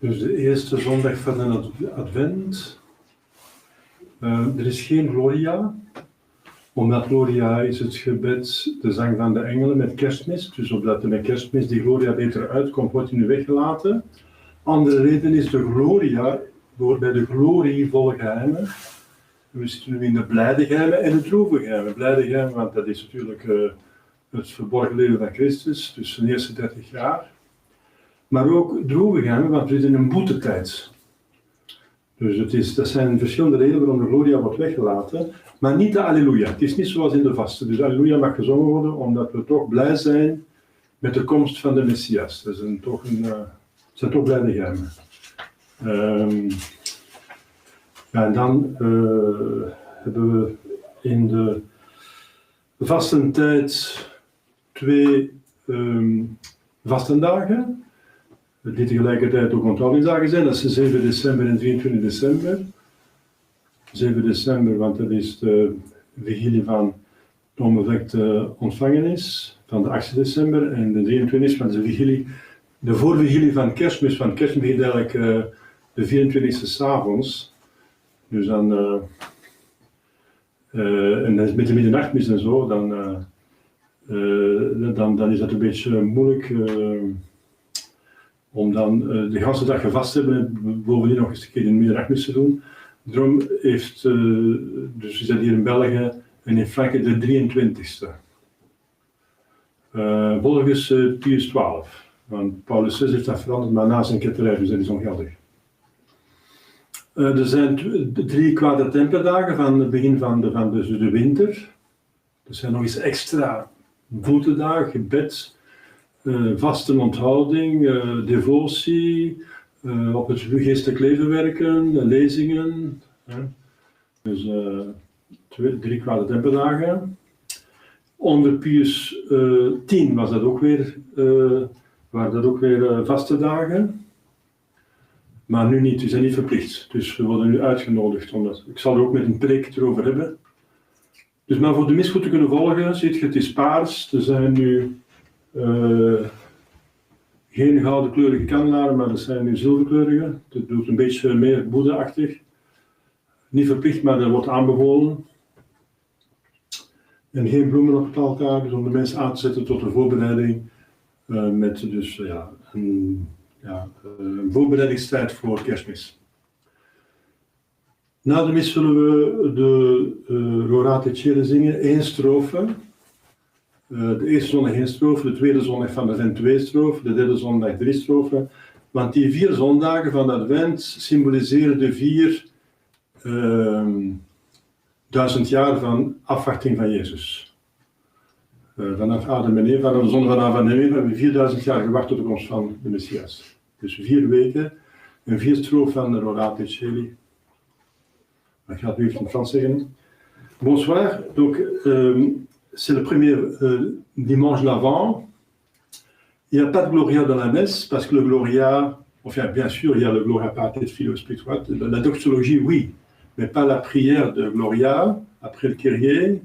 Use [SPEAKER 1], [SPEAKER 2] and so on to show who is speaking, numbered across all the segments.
[SPEAKER 1] Dus de eerste zondag van de Advent. Er is geen Gloria, omdat Gloria is het gebed, de zang van de engelen met kerstmis. Dus opdat er met kerstmis die Gloria beter uitkomt, wordt die nu weggelaten. Andere reden is de Gloria, bij de glorievolle geheimen. We zitten nu in de blijde geheimen en de droeve geheimen. Blijde geheimen, want dat is natuurlijk het verborgen leven van Christus, dus zijn eerste 30 jaar. Maar ook droeve geheimen, want we zitten in een boetetijd. Dus dat zijn verschillende redenen waarom de Gloria wordt weggelaten, maar niet de Alleluia. Het is niet zoals in de vaste. Dus Alleluia mag gezongen worden, omdat we toch blij zijn met de komst van de Messias. Dat zijn toch blijde geheimen. En dan hebben we in de vastentijd 2 vastendagen. Die tegelijkertijd ook onthoudingsdagen zijn, dat is 7 december en 23 december. 7 december, want dat is de vigilie van de onbevlekte ontvangenis, van de 8 december. En de 23 van de vigilie, de voorvigilie van Kerstmis. Van Kerstmis begint eigenlijk de 24e 's avonds. Dus dan, en dat is met de middernachtmis en zo, dan is dat een beetje moeilijk. Om dan de hele dag gevast te hebben en bovendien nog eens een keer in de middernachtmis te doen. Daarom heeft, dus is dat hier in België en in Frankrijk de 23e. Volgens Pius XII. Want Paulus VI heeft dat veranderd, maar na zijn ketterij, dus dat is ongeldig. Er zijn 3 Quadratemplerdagen van het begin van de winter. Er zijn nog eens extra boetedagen, gebed. Vaste onthouding, devotie, op het geestelijk leven werken, lezingen. Dus 3 Quadratemplerdagen. Onder Pius X was dat ook weer, waren dat ook weer vaste dagen. Maar nu niet, we zijn niet verplicht. Dus we worden nu uitgenodigd. Ik zal er ook met een preek erover hebben. Dus maar voor de mis goed te kunnen volgen, ziet je, het is paars. Er zijn nu geen gouden kleurige kandelaren, maar dat zijn nu zilverkleurige. Dat doet een beetje meer boeddha-achtig. Niet verplicht, maar dat wordt aanbevolen. En geen bloemen op het altaar, dus om de mensen aan te zetten tot een voorbereiding. Met dus een voorbereidingstijd voor Kerstmis. Na de mis zullen we de Rorate Caeli zingen, 1 strofe. De eerste zondag 1 strofe, de tweede zondag van de Advent 2 strofen, de derde zondag 3 strofen. Want die 4 zondagen van de Advent symboliseren de 4000 jaar van afwachting van Jezus. Vanaf Adam en Eva, vanaf de zonde van Adam en Eva, hebben we 4000 jaar gewacht op de komst van de Messias. Dus 4 weken en 4 strofen van de Rorate Caeli. Ik ga het nu even in het Frans zeggen. Bonsoir, donc c'est le premier dimanche d'Avent. Il n'y a pas de Gloria dans la messe, parce que le Gloria, enfin bien sûr il y a le Gloria Patris Filii Spiritus, la doxologie oui, mais pas la prière de Gloria après le Kyrie,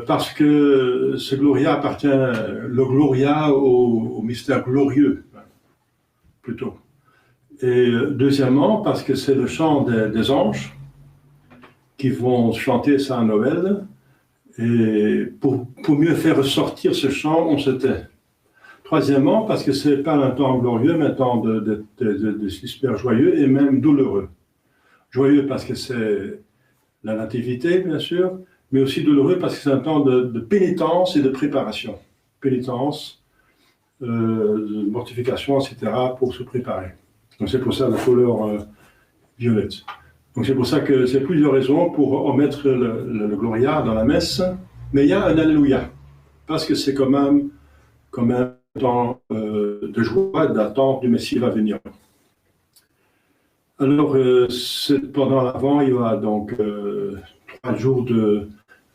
[SPEAKER 1] parce que ce Gloria appartient, le Gloria au mystère glorieux, plutôt. Et deuxièmement, parce que c'est le chant des anges qui vont chanter ça à Noël. Et pour mieux faire ressortir ce chant, on se tait. Troisièmement, parce que ce n'est pas un temps glorieux, mais un temps de super joyeux et même douloureux. Joyeux parce que c'est la nativité, bien sûr, mais aussi douloureux parce que c'est un temps de pénitence et de préparation. Pénitence, de mortification, etc., pour se préparer. Donc c'est pour ça la couleur violette. Donc c'est pour ça que c'est plusieurs raisons pour omettre le Gloria dans la messe, mais il y a un Alléluia, parce que c'est quand même un temps de joie, d'attente du Messie va venir. Alors, pendant l'Avent, il y aura donc 3 jours de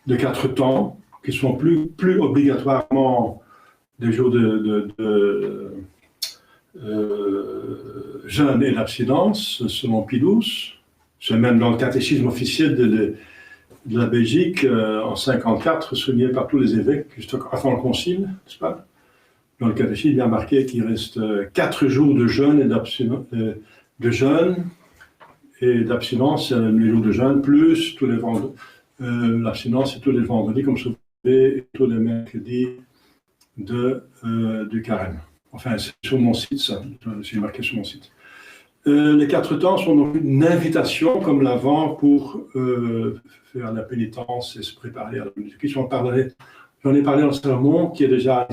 [SPEAKER 1] 4 temps qui sont plus obligatoirement des jours de jeûne et d'abstinence, selon Pie XII. C'est même dans le catéchisme officiel de la Belgique, en 54, souligné par tous les évêques, juste avant le concile, n'est-ce pas? Dans le catéchisme, il y a marqué qu'il reste 4 jours de jeûne et d'abstinence, les jours de jeûne, plus tous les vendredis. L'abstinence, c'est tous les vendredis, comme je et tous les mercredis du carême. Enfin, c'est sur mon site, ça. C'est marqué sur mon site. Les 4 temps sont donc une invitation, comme l'Avent, pour faire la pénitence et se préparer à la bénédiction. J'en ai parlé dans le sermon qui est déjà à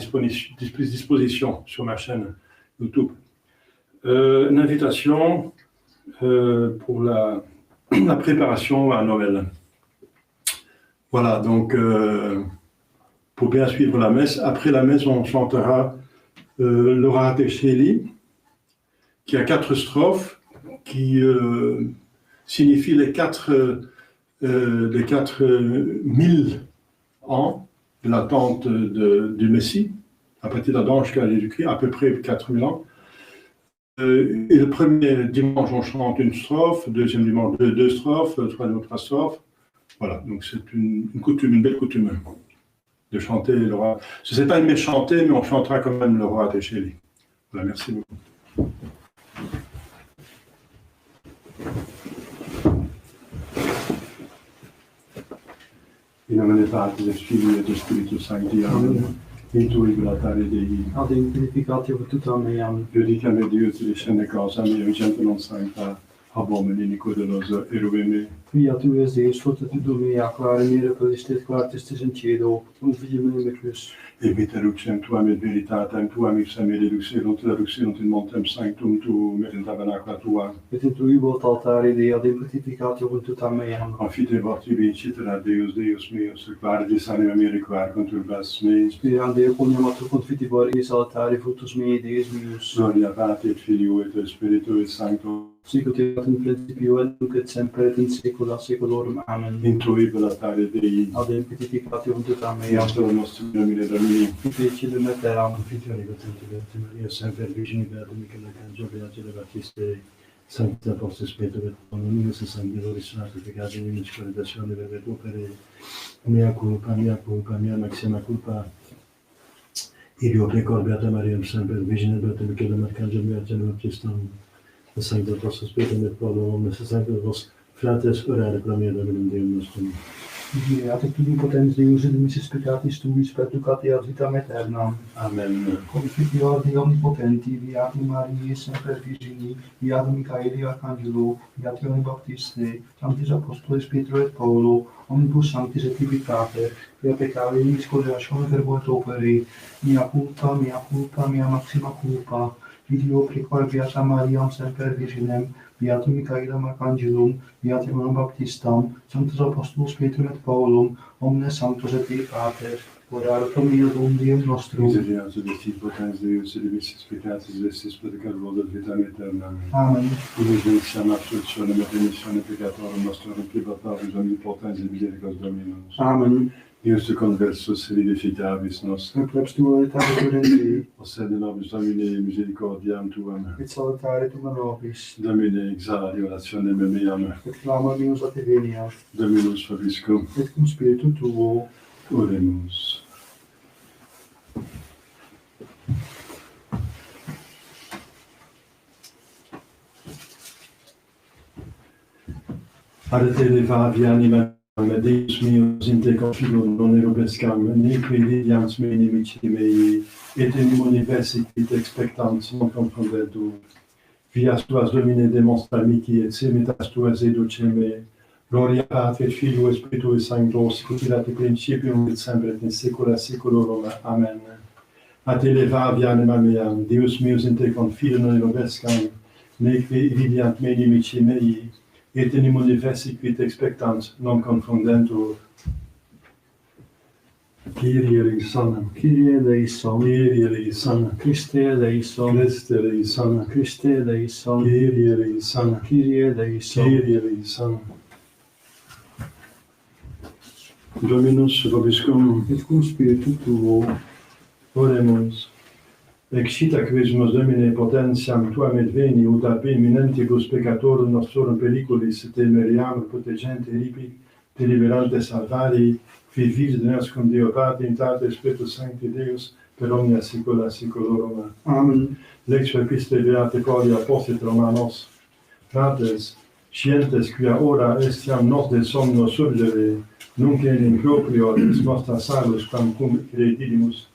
[SPEAKER 1] disposition sur ma chaîne YouTube. Une invitation pour la préparation à Noël. Voilà, donc pour bien suivre la messe. Après la messe, on chantera l'Orate Coeli, qui a 4 strophes, qui signifient les 4000 ans de l'attente du Messie, à partir d'Adam jusqu'à Jésus-Christ, à peu près 4000 ans. Et le premier dimanche, on chante une strophe, deuxième dimanche, 2 strophes, troisième, 3 strophes. Voilà, donc c'est une coutume, une belle coutume de chanter l'Orate. Ce n'est pas une chanter, mais on chantera quand même l'Orate Coeli. Voilà, merci beaucoup. In nomine Patris et Filii et Spiritus Sancti. Amen. In tui gratare Dei.
[SPEAKER 2] Ad inclificatio tutam meam.
[SPEAKER 1] Iudicame Deus discende causa mea, vicente non sancta, abomini Nicodelosa erueme.
[SPEAKER 2] Quia tu es Deus, fortitudo mea, clare miraclis et clartis in cielo, vivim limitless.
[SPEAKER 1] Evita luxem tuam et veritatem tuam ipsam reduxerunt in montem sanctum tuum et in tabernacla tua.
[SPEAKER 2] Et in tui vult altare Dei, ad inclificatio tutam meam.
[SPEAKER 1] Confite vortibi incitera Deus meus, requaridis anima mea requar turbas mei.
[SPEAKER 2] Spiriam Deo coniamatur confitibor eis altare fructus mei Deus meus.
[SPEAKER 1] Gloria Patri et Filio et Spiritui Sancto.
[SPEAKER 2] Sic ut erat in principio et nunc et semper et in saecula saeculorum. Amen.
[SPEAKER 1] In tui belatare Dei.
[SPEAKER 2] Ad inclificatio tutam meam.
[SPEAKER 1] Nostro nostrum Domine Domini.
[SPEAKER 2] Difficilum et eram.
[SPEAKER 3] Figlioli potenti Beati Maria, sempre Virgine Beata Michela Cangelo, Beati Levatiste, Sancta Apostol Spiritu et Dominus et Sanctiloris Sanctificati in Spiritazione Verbo per mea culpa, mea maxima culpa. Idio precor Beata Maria, sempre Virgine Beata Michela Arcangelo, Beati Levatiste, Sancta Apostol Spiritu et Dominus et Sanctiloris Fratres orare pro mea Dominum Deum nostrum.
[SPEAKER 2] Beata tu potens Deus et missis peccatis tuis perducati ad vitam aeternam.
[SPEAKER 1] Amen.
[SPEAKER 2] Confiteor Dei omnipotenti, Beati Mariae semper Virgini, Beati Michaeli Arcangelo, Beati Baptiste, Sanctis Apostolis Pietro et Paulo, omnibus sanctis et Trinitate, quia peccari nobis coniugione verbo et opere, mea culpa, mea maxima culpa. Video precor Beata Mariam semper Virginem, Beatum Michaelam Arcangelum, Beatum Baptistam, Sanctus Apostolos Pietrum et Paulum, omnes sanctos et Dei Pater, orare pro mea Deum nostrum.
[SPEAKER 1] Misericors Dei potens Deus et missis peccatis vestis peccator et vitam aeternam.
[SPEAKER 2] Amen.
[SPEAKER 1] Benedictam absolutionem et remissione peccatorum nostrum privatoribus omnipotens et misericors Dominus.
[SPEAKER 2] Amen.
[SPEAKER 1] Deus te conversus et vivificabis nostrum.
[SPEAKER 2] Et plebs tua et abiturenti,
[SPEAKER 1] Possede nobis Domine misericordiam tuam.
[SPEAKER 2] et salutare tu nobis,
[SPEAKER 1] Domine exaudi orationem meam.
[SPEAKER 2] et clama meus a te veniat,
[SPEAKER 1] Dominus vobiscum.
[SPEAKER 2] et cum spiritu tuo.
[SPEAKER 1] Oremus. Arte levavi anima Deus meus in te confido non erobescam, neque vidians me inimici mei, et in universi quid expectans non confundetur. Vias tuas Domine demonstra mihi et semitas tuas educe me. Gloria Patri et Filio et Spiritui Sancto, sicut erat in principium et semper et in saecula saeculorum. Amen. A te levavi anima mea, Deus meus in te confido non erobescam, neque vidiant me inimici mei, et in universi quid expectans non confundentur. Kyrie eleison,
[SPEAKER 2] Kyrie eleison,
[SPEAKER 1] Kyrie eleison,
[SPEAKER 2] Christe eleison,
[SPEAKER 1] Christe eleison,
[SPEAKER 2] Christe eleison,
[SPEAKER 1] Kyrie eleison,
[SPEAKER 2] Kyrie eleison.
[SPEAKER 1] Kyrie eleison. Dominus vobiscum,
[SPEAKER 2] Et cum spiritu tuo,
[SPEAKER 1] oremus. Excita quismus Domine potentiam tuam et veni ut ab eminentibus peccatorum nostrorum periculis te meriam protegente ripi, te liberante salvari, qui vis de nascum Deo Pater, Spiritus Sancti Deus, per omnia saecula saeculorum.
[SPEAKER 2] Amen.
[SPEAKER 1] Lex episte beate Pauli apostit Romanos, fratres, scientes quia ora estiam nos de somno surgere, nunc in proprio is nostra salus quam cum credidimus,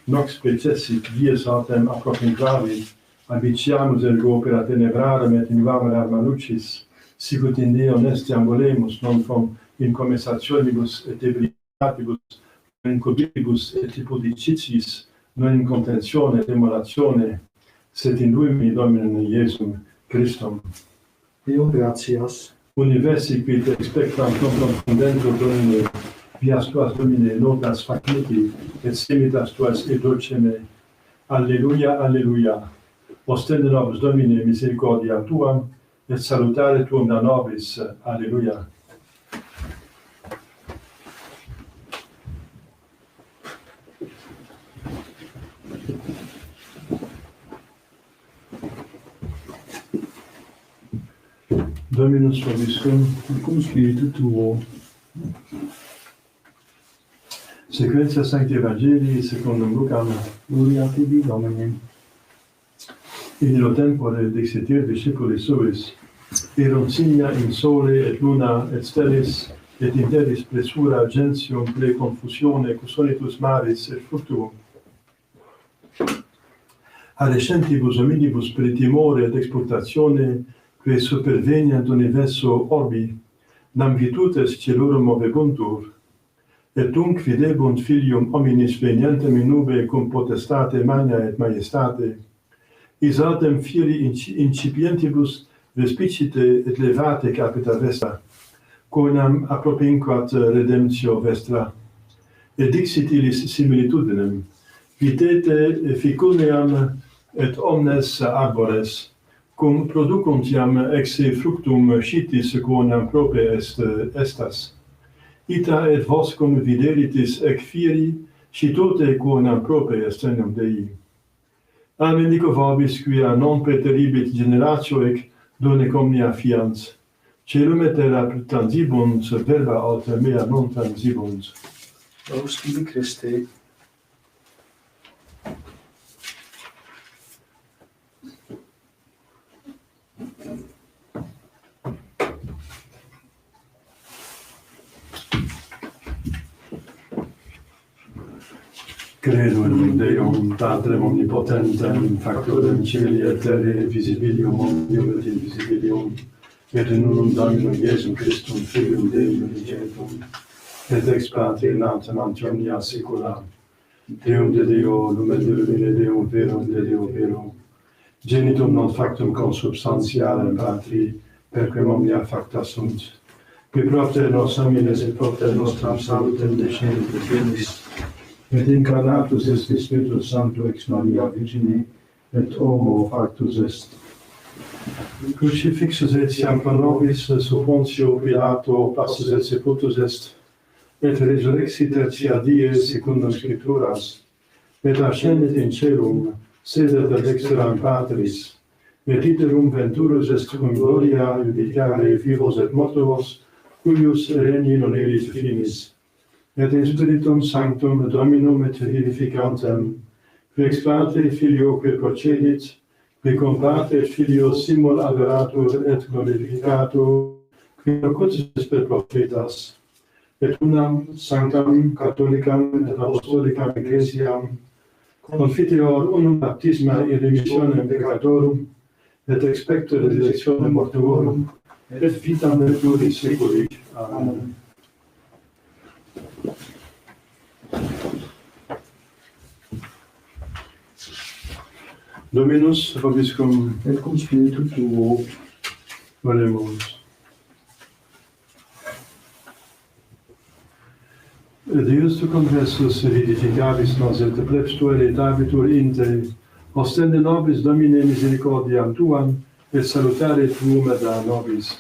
[SPEAKER 1] nox precessit dies autem apropinquavit, habitiamus ergo opera tenebrarum et invamera manucis, sicut in Deo nestiam volemus, non from incommessationibus et ebriatibus, non in cubibus et hypodicitis, non in contentione et emulatione, sed in luimi Dominum Iesum Christum.
[SPEAKER 2] Deo gratias.
[SPEAKER 1] Universi quid expectam confundendo Domine, vias tuas Domine notas facniti, et semitas tuas et dulceme. Alleluia, alleluia. Ostende nobis Domine misericordia tuam, et salutare tuum da nobis. Alleluia. Dominus vobiscum,
[SPEAKER 2] Et cum spiritu tuo,
[SPEAKER 1] sequentia Sancti Evangelii secundum Lucam.
[SPEAKER 2] gloria tibi Domine.
[SPEAKER 1] In illo tempore dixitir discipulis suis, erunt signa in sole et luna et stellis, et in terris pressura gentium ple confusione cusonitus maris et fluctuum. Adescentibus hominibus per timore et expectatione, que superveniant universo orbi, nam virtutes celorum movebuntur, et tunc videbunt filium hominis venientem in nube cum potestate magna et majestate, is autem fieri incipientibus respicite et levate capita vestra, quonam appropinquat redemptio vestra. Et dixit illis similitudinem, vitete ficuniam et omnes arbores, cum producuntiam ex fructum scitis quonam prope estas. Ita et vos cum videritis ec fieri, scitote quonam prope est regnum Dei. Amen dico vobis quia non preteribit generatio ec donec omnia fians. Celum et terra transibunt, verba alter mea non transibunt.
[SPEAKER 2] Laus tibi Christe.
[SPEAKER 1] Credo in Deum, Patrem omnipotentem, factorem celi et terrae, visibilium omnium et invisibilium, et in unum Dominum Iesum Christum, Filium Deum unigenitum, et ex Patri natum ante omnia saecula, Deum de Deo, lumen de lumine Deum verum de Deo verum, genitum non factum consubstantialem Patri, perquem omnia facta sunt, qui propter nos homines et propter nostram salutem descendit et venis, et incarnatus est Spiritus Sancto ex Maria Virgine, et homo factus est. Crucifixus etiam pro nobis sub Pontio Pilato passus et sepultus est, et resurrexit tertia die secundum Scripturas, et ascendit in caelum, sedet ad dexteram Patris, et iterum venturus est cum gloria judicare vivos et mortuos, cuius regni non erit finis. Et in Spiritum Sanctum Dominum et vivificantem, qui ex Patre Filioque procedit, qui cum Pater Filio simul adoratur et glorificatur, qui locutus per prophetas, et unam sanctam catholicam et apostolicam ecclesiam, confiteor unum baptisma in remissionem peccatorum, et expector resurrectionem mortuorum, et vitam veturi seculi. Amen. Dominus vobiscum,
[SPEAKER 2] Et cum spiritu tuo,
[SPEAKER 1] oremus. Deus tu confessus vidificabis nos et plebstur et abitur in te, ostende nobis Domine misericordiam tuam, et salutare tuum et a nobis.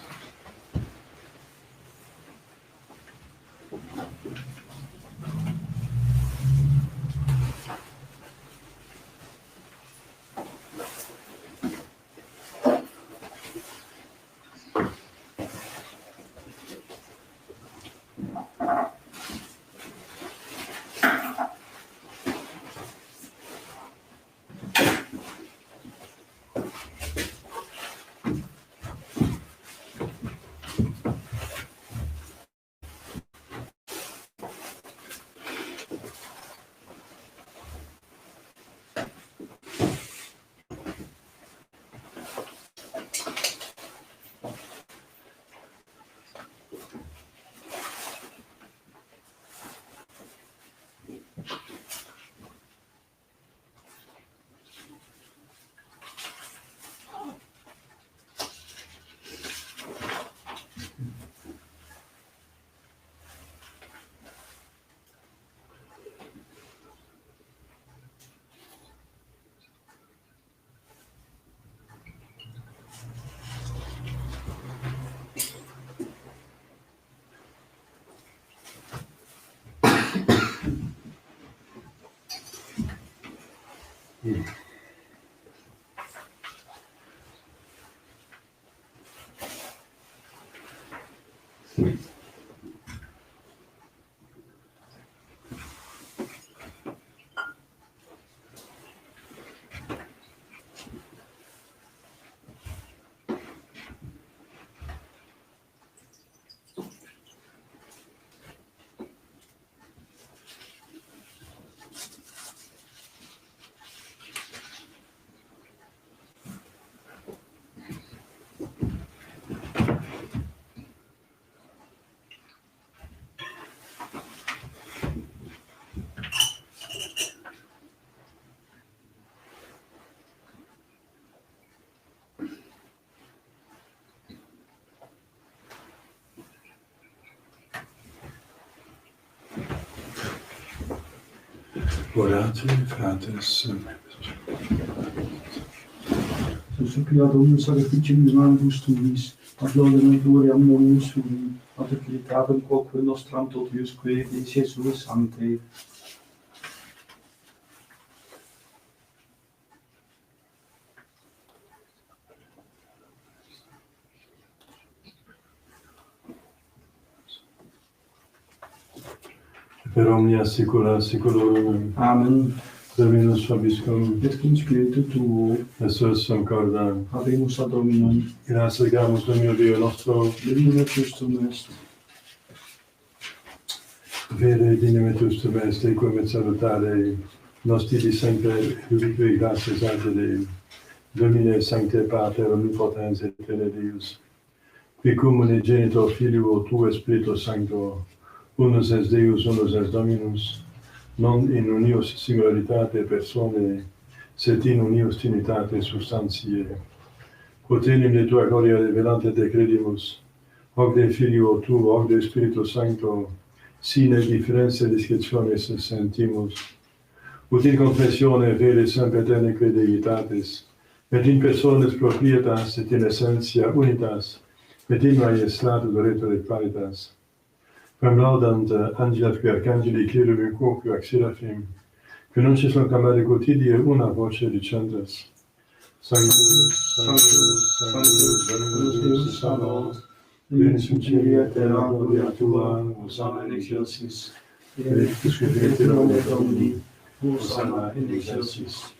[SPEAKER 1] Orate, fratres,
[SPEAKER 2] Supplia Dominus sacrificium manibus tuis, ad laudem gloriam nominum sui, ad utilitatem quoque nostram totiusque, in Jesue Sancte.
[SPEAKER 1] per omnia saecula saeculorum.
[SPEAKER 2] Amen.
[SPEAKER 1] Dominus vobiscum,
[SPEAKER 2] Et cum spiritu tuo,
[SPEAKER 1] et sursum corda.
[SPEAKER 2] habemus ad Dominum,
[SPEAKER 1] Grazie legamus Domino Dio nostro,
[SPEAKER 2] Domine justum est.
[SPEAKER 1] vere dinimetus tu est, ecum et salutare, nos tibi semper ubique gratias agere, Domine Sancte Pater omnipotens et plene Deus, qui cum unigenitor Filio tu Spiritus Sancto, unus est Deus, unus est Dominus, non in unius singularitate personae, sed in unius trinitate substantiae. Quod enim de tua gloria revelante te credimus, hoc de Filio tuo, hoc de Spiritus Sancto, sine differentia discretionis sentimus, ut in confessione vere sempiterne crediitatis, et in personas proprietas et in essentia unitas, et in maestatis loreto et paritas. Quam laudant angelas qui arcangeli cherubim quoque ac seraphim, que non ci sunt camere quotidie una voce dicendas. Sanctus, Sanctus, Sanctus, Dominus Deus Sabaoth, Venus in cieli et terra gloria tua, Hosanna in excelsis, Benedictus qui venit in nomine Domini, Hosanna in excelsis.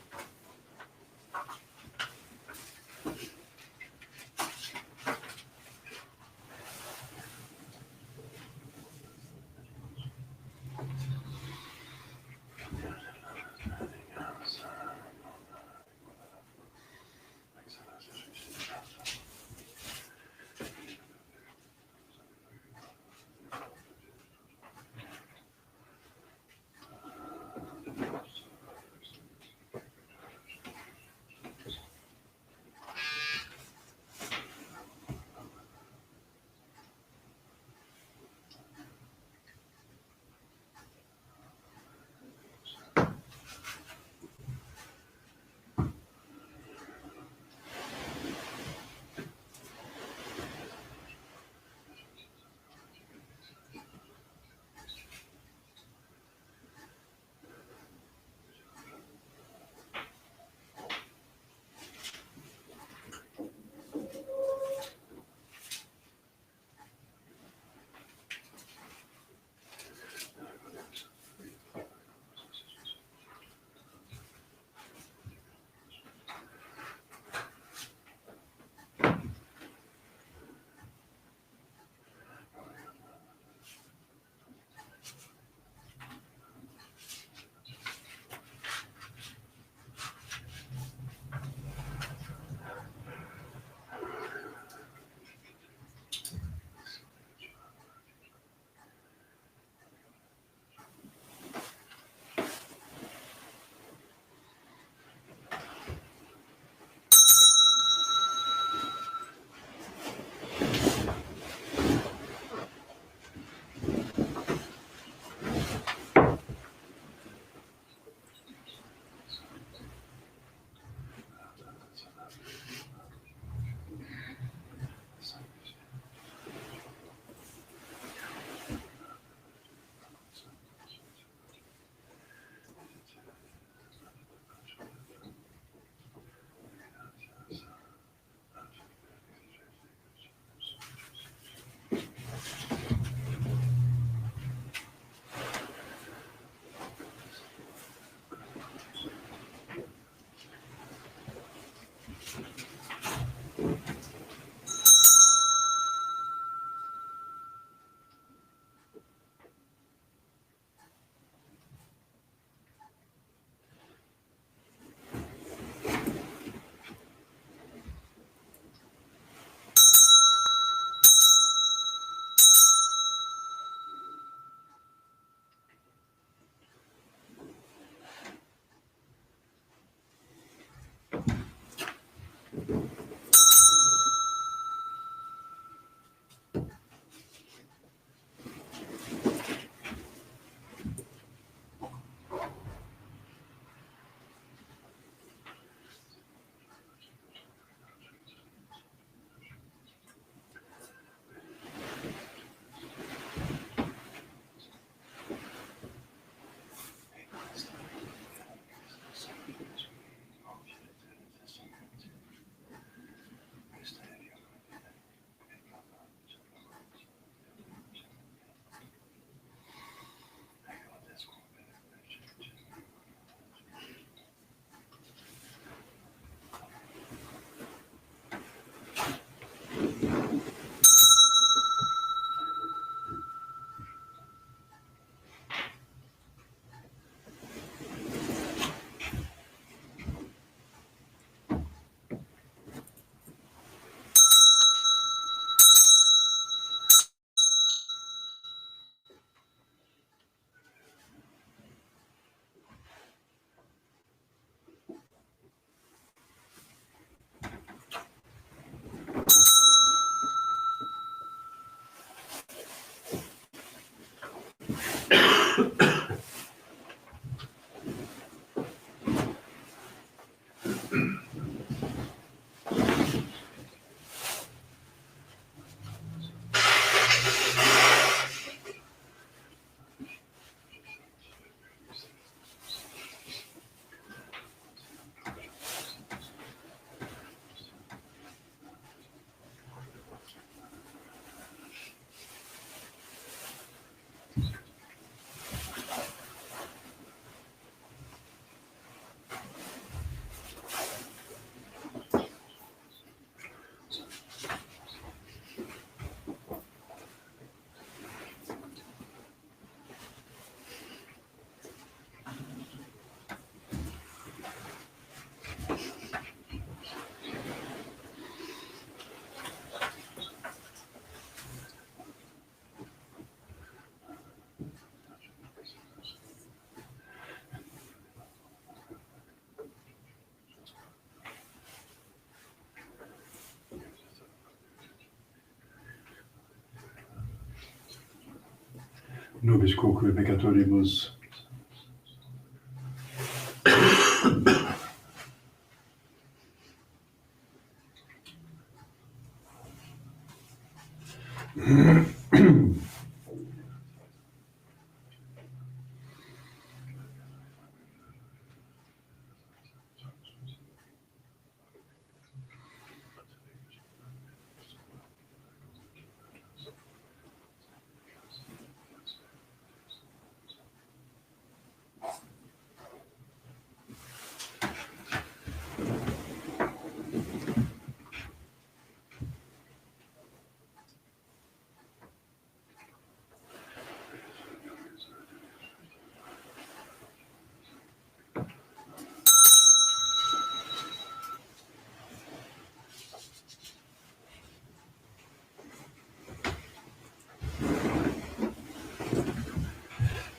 [SPEAKER 1] nobis quoque peccatoribus.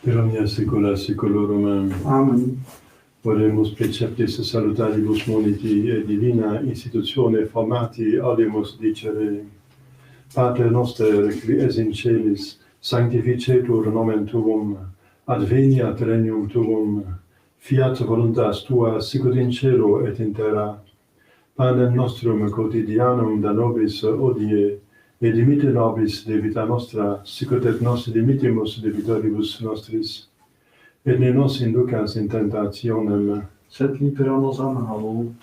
[SPEAKER 1] Per omnia saecula saeculorum.
[SPEAKER 2] Amen.
[SPEAKER 1] Oremus preceptis salutaribus moniti et divina institutione formati audimus dicere: Pater noster, qui es in celis, sanctificetur nomen tuum, adveniat regnum tuum, fiat voluntas tua sicut in cielo et in terra. Panem nostrum quotidianum da nobis hodie, et dimitte nobis debita nostra, sicut et nos dimittimus debitoribus nostris. Et ne nos inducas in tentationem,
[SPEAKER 2] Sed libera nos a malo.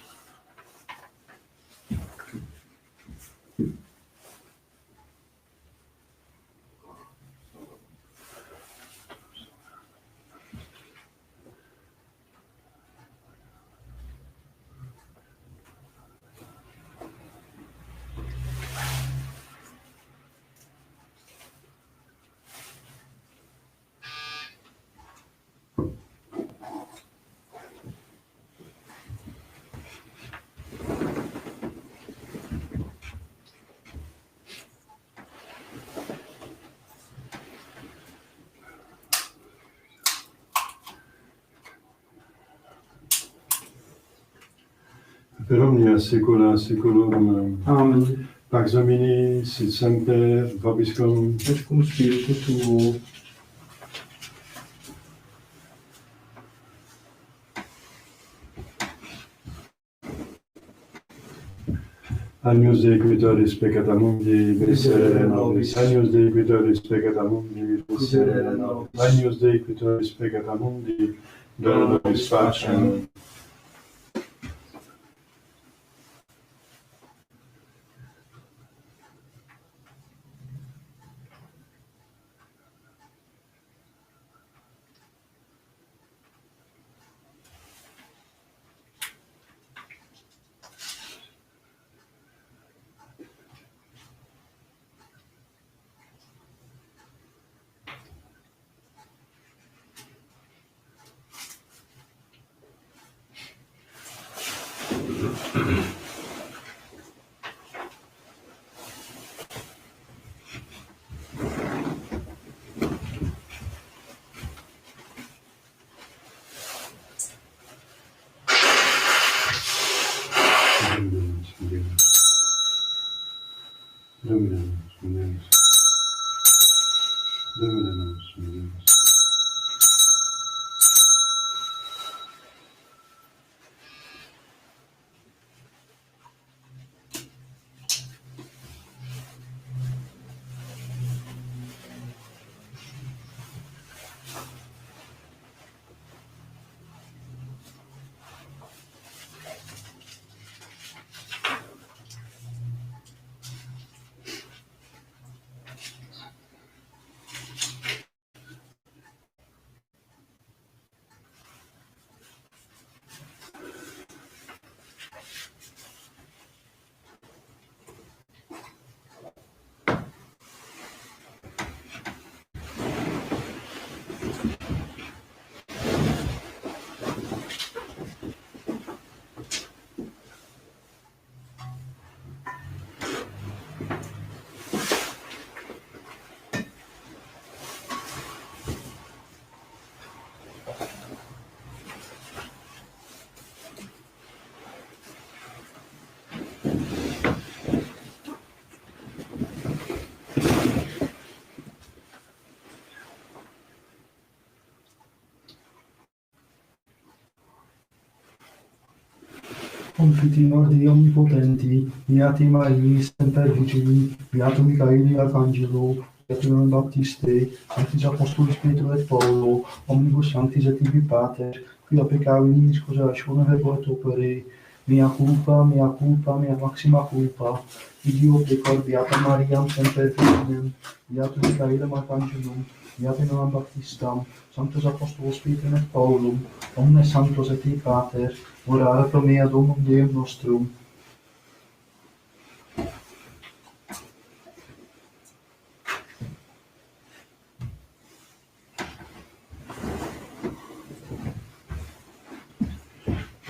[SPEAKER 1] per omnia saecula saeculorum.
[SPEAKER 2] Amen.
[SPEAKER 1] Pax Domini sit semper vobiscum.
[SPEAKER 2] Et cum spiritu tuo.
[SPEAKER 1] Agnus Dei quitoris peccata mundi, miserere nobis. Agnus Dei quitoris peccata mundi, miserere nobis. Agnus Dei quitoris peccata mundi, dona nobis pacem.
[SPEAKER 2] Confiteor Dei Omnipotenti, Beati Maria, Semper Vigili, Beato Michaeli Arcangelo, Beato Ioannis Baptiste, Sanctis Apostolis Petro et Paulo, Omnibus Sanctis et Tibi Pater, quia peccavit in discusatione verbum et opere, mea culpa, mea maxima culpa, Ideo pecor Beata Mariam Semper Virginem, Beato Michaelem Arcangelum, Beato Ioannis Baptistam, Sanctos Apostolos Petrum et Paulum, omnes sanctos et Tibi Pater, orare pro mea Domum Deum nostrum.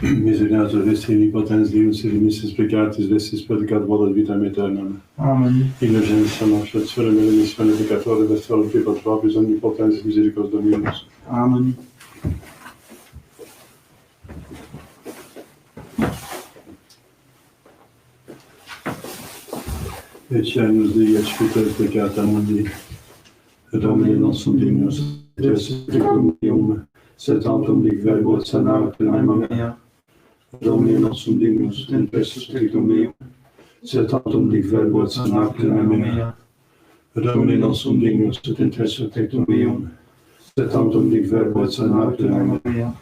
[SPEAKER 1] Misericors Vestri potens Deus, remissis peccatis vestis purificat volat vitam aeternam.
[SPEAKER 2] Amen.
[SPEAKER 1] Indulgentia nostra, et spera missione peccatore, vestor Pie Patropis, omnipotens misericors Dominus.
[SPEAKER 2] Amen.
[SPEAKER 1] Ecce Dei, et spiritus peccata mundi. Et Domine nostrum Deus, et tecum Deum, sed tantum dic verbo et sanatum anima mea. Domine nostrum Deus, et pestus tecum meum, sed tantum dic verbo et sanatum anima mea. Domine nostrum Deus, et pestus tecum meum, sed tantum dic verbo et sanatum anima mea.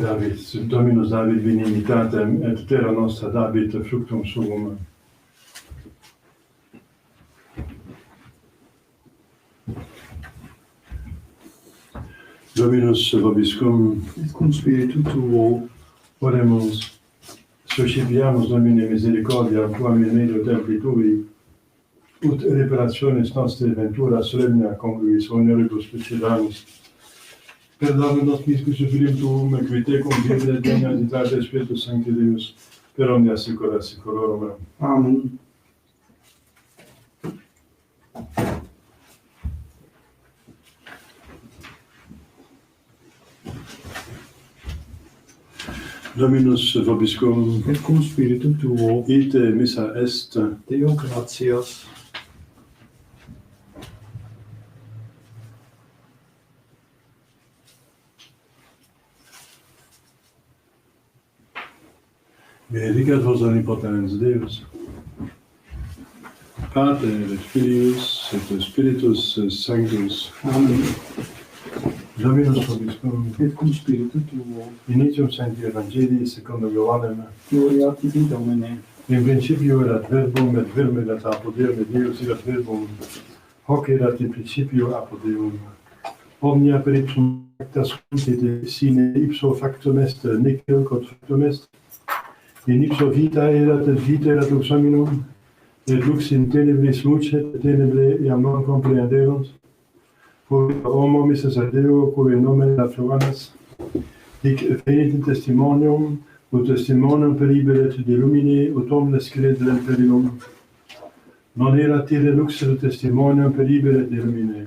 [SPEAKER 1] David, Dominus David benedictatem et terra nostra David fructum suum. Dominus vobiscum
[SPEAKER 2] Et cum spiritu tuo,
[SPEAKER 1] oremus. Suscipiamus Domine misericordia tua medio templi tui, ut reparationes nostre ventura solemnia congruis honoribus specialis. Perdona nos miscus filium tuum, et qui te convivere degna editate Spiritus Sancti Deus, per omnia secula seculorum.
[SPEAKER 2] Amen.
[SPEAKER 1] Dominus vobiscum,
[SPEAKER 2] Et cum spiritu tuo,
[SPEAKER 1] ite missa est,
[SPEAKER 2] Deo gratias.
[SPEAKER 1] benedicat vos omnipotens Deus, Pater et Filius et Spiritus Sanctus.
[SPEAKER 2] Amen.
[SPEAKER 1] Dominus vobiscum,
[SPEAKER 2] Et cum spiritu tuo,
[SPEAKER 1] initium Sancti Evangelii secundum Ioannem,
[SPEAKER 2] gloria tibi Domine.
[SPEAKER 1] in principio erat verbum, et verbum erat apud Deum, et Deus erat verbum. Hoc erat in principio apud Deum. Omnia per ipsum facta sunt, et sine ipso factum est, nec quod factum est. In ipso vita erat, et vita erat lux hominum, et lux in tenebris lucet, et tenebrae iam non comprehenderunt. Quod homo missus ad Deo, quae nomen affluanas, hic venit in testimonium, ut testimonium periberet de lumine, ut omnes credere per illum. Non erat ire lux et testimonium periberet de lumine.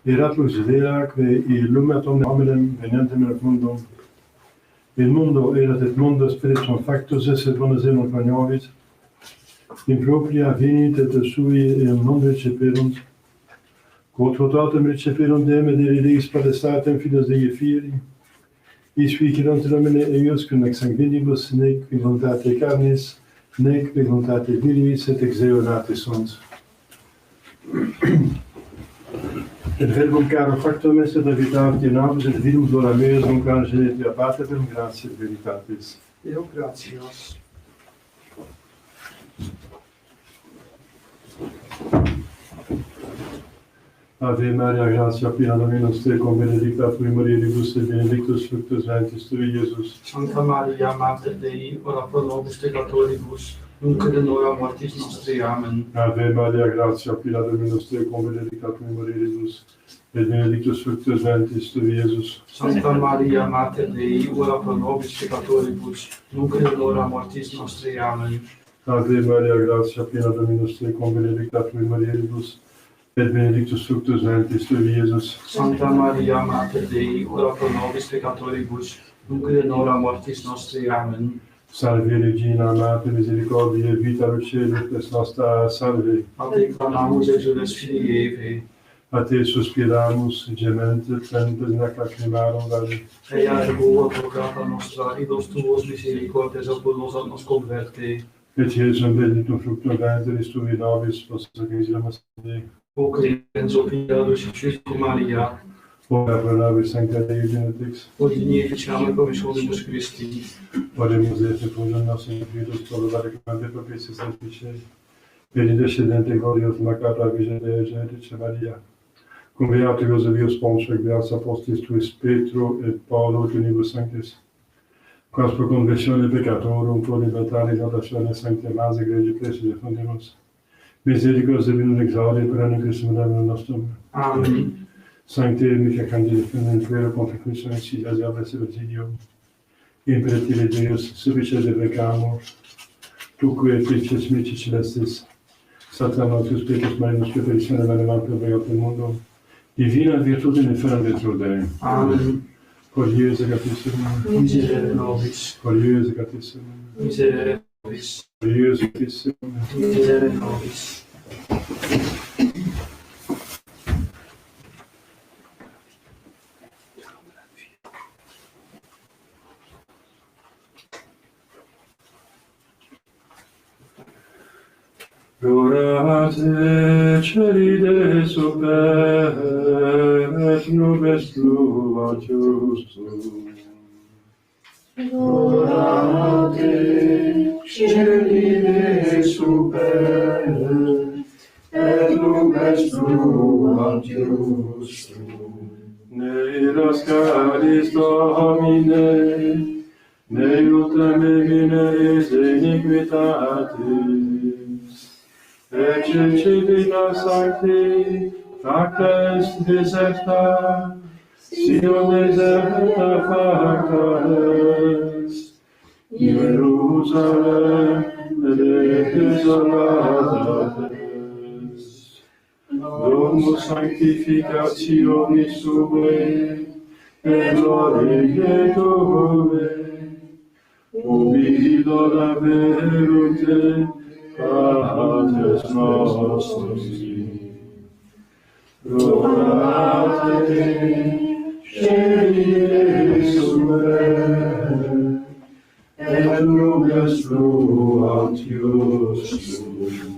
[SPEAKER 1] Erat lux vera, quae illuminat omnem hominem venentem in mundum. Il mundo erat et mundo spiritum factus esse bonus eum coniovis. In propria venit et sui eum non receperunt. Quod totatem receperunt Deum et eris palestatem fides Dei fieri. Is ficirunt Domine eiusque nec sanguinibus, nec voluntate carnis, nec voluntate viris, et exeorate sunt. Et verbum caro factum est, et habitavit in nobis, et vidum gloria meus, nunc angele et Pater, per gratia et veritatis.
[SPEAKER 2] Deo gratias.
[SPEAKER 1] Ave Maria, gratia plena Dominus tecum, benedicta tui mulieribus, et benedictus fructus ventris tui, Iesus.
[SPEAKER 2] Sancta Maria, Mater Dei, ora pro nobis peccatoribus, nunc et in hora mortis nostri. Amen.
[SPEAKER 1] Ave Maria, gratia plena Dominus tecum, benedicta tui mulieribus, et benedictus fructus ventris tui, Iesus.
[SPEAKER 2] Sancta Maria, Mater Dei, ora pro nobis peccatoribus, nunc et in hora mortis nostri. Amen.
[SPEAKER 1] Ave Maria, gratia plena Dominus tecum, benedicta tui mulieribus, et benedictus fructus ventris tui, Iesus.
[SPEAKER 2] Sancta Maria, Mater Dei, ora pro nobis peccatoribus, nunc et in hora mortis nostri. Amen.
[SPEAKER 1] Salve Regina, Mater misericordiae, vita lucet est nostra, salve.
[SPEAKER 2] A te clamamus, exules filii Eve,
[SPEAKER 1] A te suspiramus, gemente, plentes nec lacrimarum vale.
[SPEAKER 2] ea ergo advocata nostra, idos tuos misericordias oculos nos converte.
[SPEAKER 1] Et Iesum benedictum fructum ventris tui nobis, post sacrificiamus Dei.
[SPEAKER 2] O clemens, o piados, cum Maria,
[SPEAKER 1] Ora pro nobis sancta Dei genetix,
[SPEAKER 2] o dignificiam promissionibus Christi.
[SPEAKER 1] oremus et effulgem nostrum Spiritus, solvare commande propitiis sanctice, benedicente glorios macata Virgine Dei genetice Maria, cum beato Josephus Pons, et beatus apostolis tuis Petro et Paulo, tenibus sanctis, quas pro conversione peccatorum, pro libertare exaltatione sancti mas egregi preci defundimus, misericors divinum exaudi per anno Christum Domini nostrum.
[SPEAKER 2] Amen.
[SPEAKER 1] Sancte mica candide finem vero confectione si asiabes virginium, imperitile Deus, sufficiente peccamur, tuque et trices mici celestis, Satanatus Petrus Marinus Preferitione Vanelantum Beatum Mundum, divina virtute neferam Dei.
[SPEAKER 2] Amen.
[SPEAKER 1] Corius egatissimum,
[SPEAKER 2] Miserere nobis,
[SPEAKER 1] corius egatissimum,
[SPEAKER 2] miserere nobis,
[SPEAKER 1] corius egatissimum.
[SPEAKER 2] miserere nobis.
[SPEAKER 1] Glorate celi de super, et nubes pluvius.
[SPEAKER 2] Glorate celi de super, et nubes pluvius.
[SPEAKER 1] Ne rascalis Domine, neutrem mineris iniquitatis, ecce civita sancti, facta est deserta, Sion deserta facta est, Jerusalem desolata est. Domus sanctificationis sube, et gloriae Tove, ubi idola verute, Patres nostri. Rogate, Sceglie sumere, et nubes fluantius sum.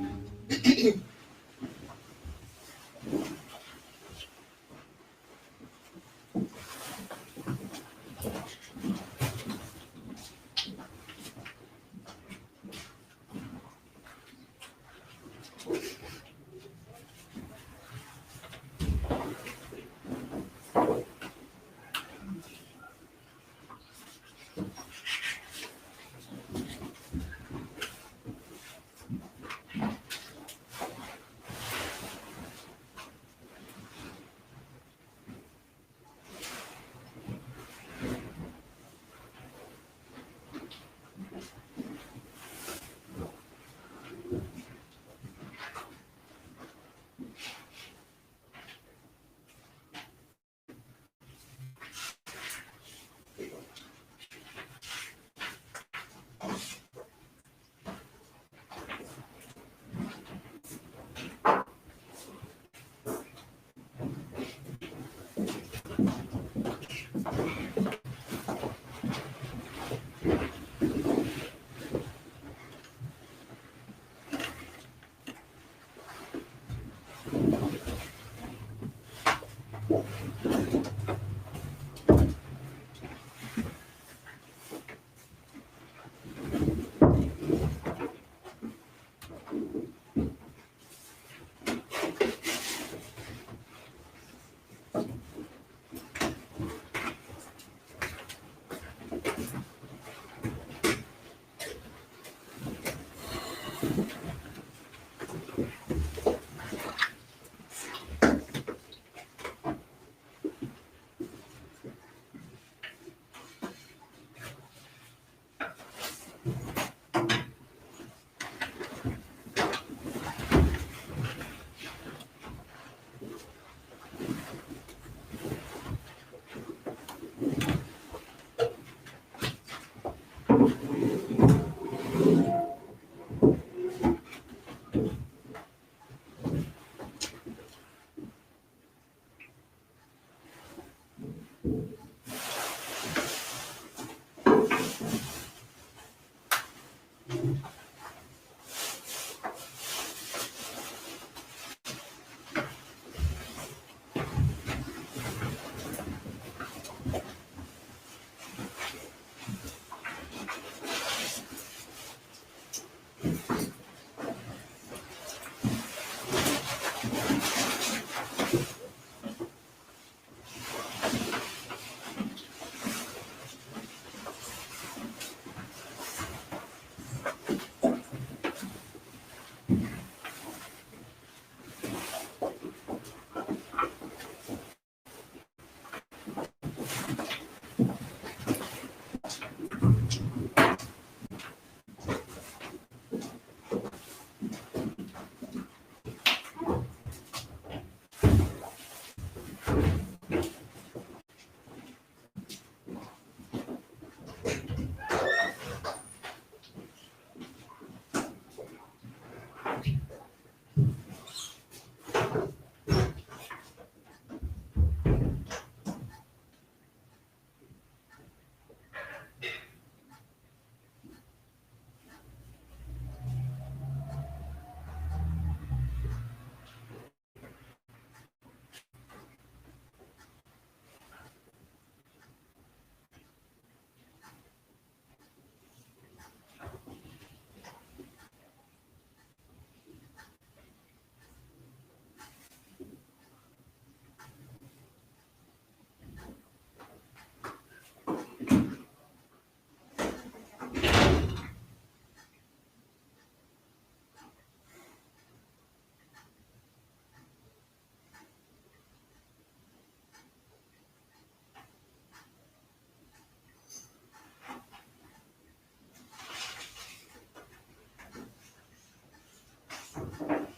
[SPEAKER 1] Amen.